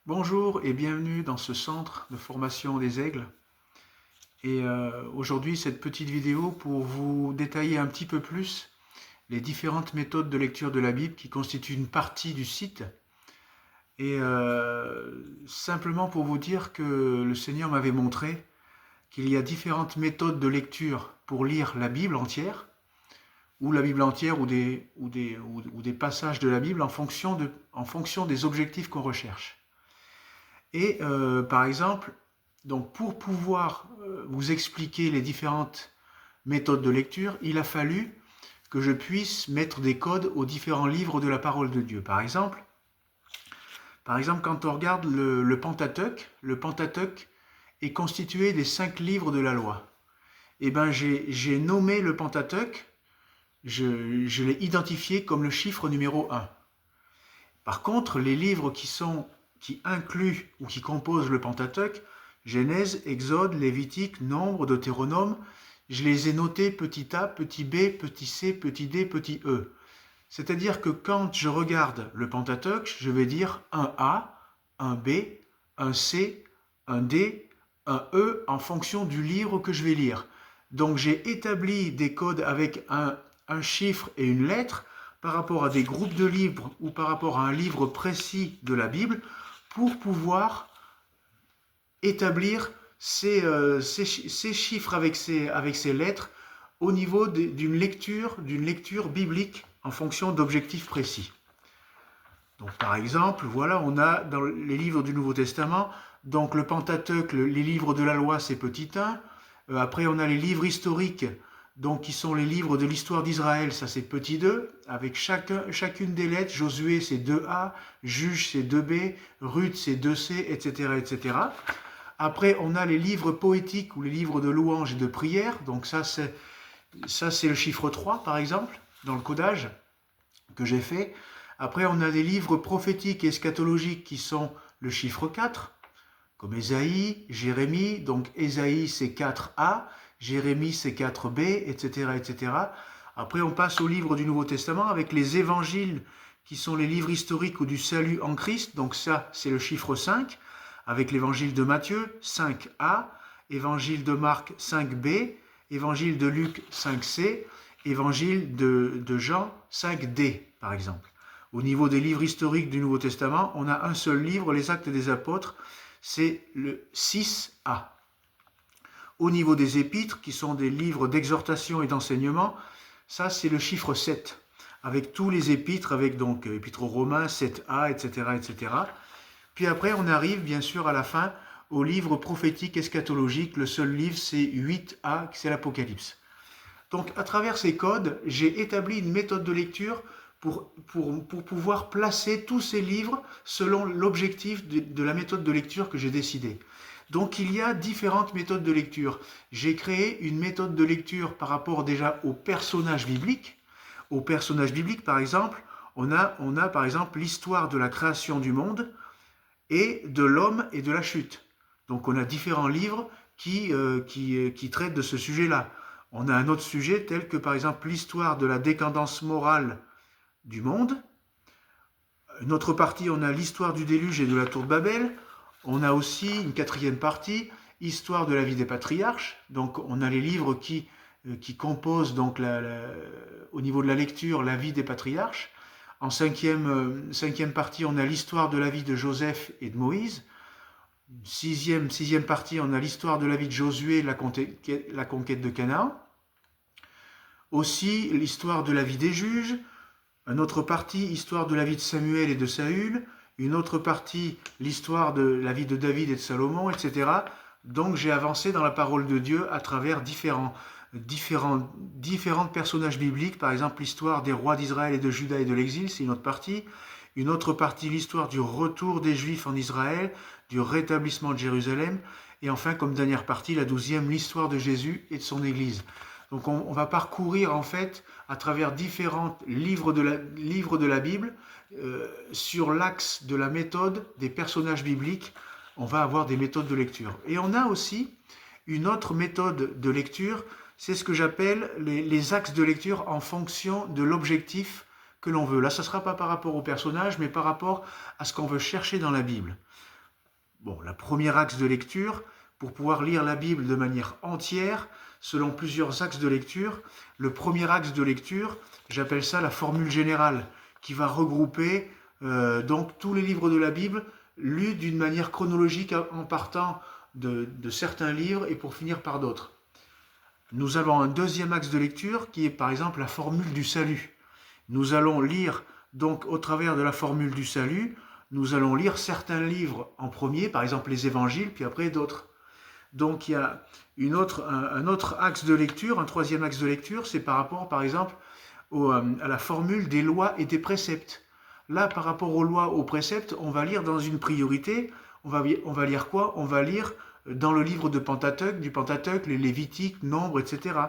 Bonjour et bienvenue dans ce centre de formation des aigles. Et aujourd'hui, cette petite vidéo pour vous détailler un petit peu plus les différentes méthodes de lecture de la Bible qui constituent une partie du site. Et simplement pour vous dire que le Seigneur m'avait montré qu'il y a différentes méthodes de lecture pour lire la Bible entière, ou la Bible entière, ou des passages de la Bible en fonction des objectifs qu'on recherche. Et par exemple, donc pour pouvoir vous expliquer les différentes méthodes de lecture, il a fallu que je puisse mettre des codes aux différents livres de la parole de Dieu. Par exemple quand on regarde le Pentateuque est constitué des 5 livres de la loi. Et ben j'ai nommé le Pentateuque, je l'ai identifié comme le chiffre numéro 1. Par contre, les livres qui incluent ou qui composent le Pentateuque, Genèse, Exode, Lévitique, Nombre, Deutéronome, je les ai notés petit a, petit b, petit c, petit d, petit e. C'est-à-dire que quand je regarde le Pentateuque, je vais dire un a, un b, un c, un d, un e en fonction du livre que je vais lire. Donc j'ai établi des codes avec un chiffre et une lettre par rapport à des groupes de livres ou par rapport à un livre précis de la Bible pour pouvoir établir ces chiffres avec ces lettres au niveau d'une lecture biblique en fonction d'objectifs précis. Donc par exemple, voilà, on a dans les livres du Nouveau Testament, donc le Pentateuque, les livres de la loi, c'est petit 1. Après, on a les livres historiques, donc qui sont les livres de l'histoire d'Israël, ça c'est petit 2, avec chacune des lettres. Josué c'est 2a, Juge c'est 2b, Ruth c'est 2c, etc., etc. Après, on a les livres poétiques ou les livres de louanges et de prières, donc ça c'est le chiffre 3 par exemple, dans le codage que j'ai fait. Après, on a des livres prophétiques et eschatologiques qui sont le chiffre 4, comme Ésaïe, Jérémie, donc Ésaïe c'est 4a, Jérémie c'est 4b, etc., etc. Après, on passe aux livres du Nouveau Testament avec les évangiles qui sont les livres historiques ou du salut en Christ, donc ça c'est le chiffre 5, avec l'évangile de Matthieu 5a, évangile de Marc 5b, évangile de Luc 5c, évangile de Jean 5d par exemple. Au niveau des livres historiques du Nouveau Testament, on a un seul livre, les Actes des Apôtres, c'est le 6a. Au niveau des épîtres, qui sont des livres d'exhortation et d'enseignement, ça c'est le chiffre 7, avec tous les épîtres, avec donc épître aux Romains, 7a, etc., etc. Puis après, on arrive bien sûr à la fin au livre prophétique eschatologique, le seul livre c'est 8a, c'est l'Apocalypse. Donc à travers ces codes, j'ai établi une méthode de lecture pour pouvoir placer tous ces livres selon l'objectif de la méthode de lecture que j'ai décidé. Donc il y a différentes méthodes de lecture. J'ai créé une méthode de lecture par rapport déjà aux personnages bibliques. Aux personnages bibliques, par exemple, on a par exemple l'histoire de la création du monde et de l'homme et de la chute. Donc on a différents livres qui traitent de ce sujet-là. On a un autre sujet tel que par exemple l'histoire de la décadence morale du monde. Une autre partie, on a l'histoire du déluge et de la tour de Babel. On a aussi une quatrième partie, histoire de la vie des patriarches. Donc on a les livres qui composent donc au niveau de la lecture la vie des patriarches. En cinquième partie, on a l'histoire de la vie de Joseph et de Moïse. Sixième partie, on a l'histoire de la vie de Josué, la conquête de Canaan. Aussi l'histoire de la vie des juges. Une autre partie, histoire de la vie de Samuel et de Saül. Une autre partie, l'histoire de la vie de David et de Salomon, etc. Donc j'ai avancé dans la parole de Dieu à travers différents personnages bibliques. Par exemple, l'histoire des rois d'Israël et de Juda et de l'exil, c'est une autre partie. Une autre partie, l'histoire du retour des Juifs en Israël, du rétablissement de Jérusalem. Et enfin, comme dernière partie, la 12e, l'histoire de Jésus et de son Église. Donc on va parcourir en fait à travers différents livres de la Bible sur l'axe de la méthode des personnages bibliques. On va avoir des méthodes de lecture. Et on a aussi une autre méthode de lecture, c'est ce que j'appelle les axes de lecture en fonction de l'objectif que l'on veut. Là, ça ne sera pas par rapport au personnage, mais par rapport à ce qu'on veut chercher dans la Bible. bon, la première axe de lecture, pour pouvoir lire la Bible de manière entière, selon plusieurs axes de lecture. Le premier axe de lecture, j'appelle ça la formule générale, qui va regrouper donc tous les livres de la Bible lus d'une manière chronologique en partant de certains livres et pour finir par d'autres. Nous avons un deuxième axe de lecture qui est par exemple la formule du salut. Nous allons lire donc au travers de la formule du salut, nous allons lire certains livres en premier, par exemple les évangiles, puis après d'autres. Donc il y a un autre axe de lecture, un troisième axe de lecture, c'est par rapport par exemple à la formule des lois et des préceptes. Là, par rapport aux lois, aux préceptes, on va lire dans une priorité, on va lire quoi? On va lire dans le livre du Pentateuque, les Lévitiques, Nombres, etc.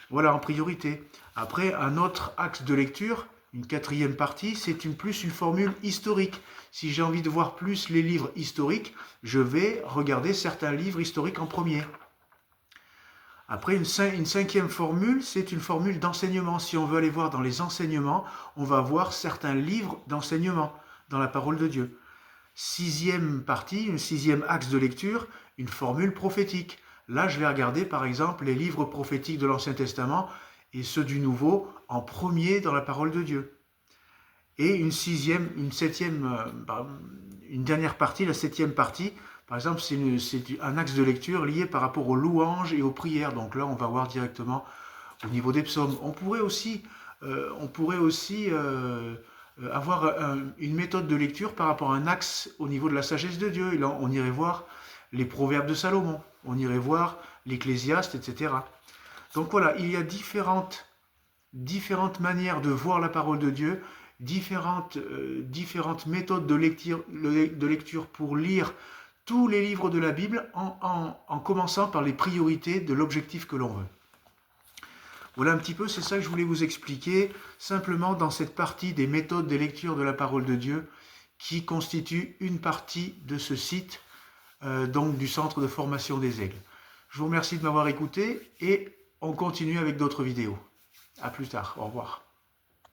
Voilà, en priorité. Après, un autre axe de lecture, une quatrième partie, c'est plus une formule historique. Si j'ai envie de voir plus les livres historiques, je vais regarder certains livres historiques en premier. Après, une cinquième formule, c'est une formule d'enseignement. Si on veut aller voir dans les enseignements, on va voir certains livres d'enseignement dans la parole de Dieu. Sixième partie, une sixième axe de lecture, une formule prophétique. Là, je vais regarder par exemple les livres prophétiques de l'Ancien Testament et ceux du Nouveau en premier dans la parole de Dieu. Et une dernière partie, la septième partie, par exemple, c'est un axe de lecture lié par rapport aux louanges et aux prières. Donc là, on va voir directement au niveau des psaumes. On pourrait aussi avoir une méthode de lecture par rapport à un axe au niveau de la sagesse de Dieu. Et là, on irait voir les proverbes de Salomon, on irait voir l'Ecclésiaste, etc. Donc voilà, il y a différentes manières de voir la parole de Dieu, différentes méthodes de lecture pour lire tous les livres de la Bible en commençant par les priorités de l'objectif que l'on veut. Voilà un petit peu, c'est ça que je voulais vous expliquer, simplement dans cette partie des méthodes de lecture de la parole de Dieu, qui constitue une partie de ce site, donc du Centre de formation des Aigles. Je vous remercie de m'avoir écouté et on continue avec d'autres vidéos. À plus tard, au revoir.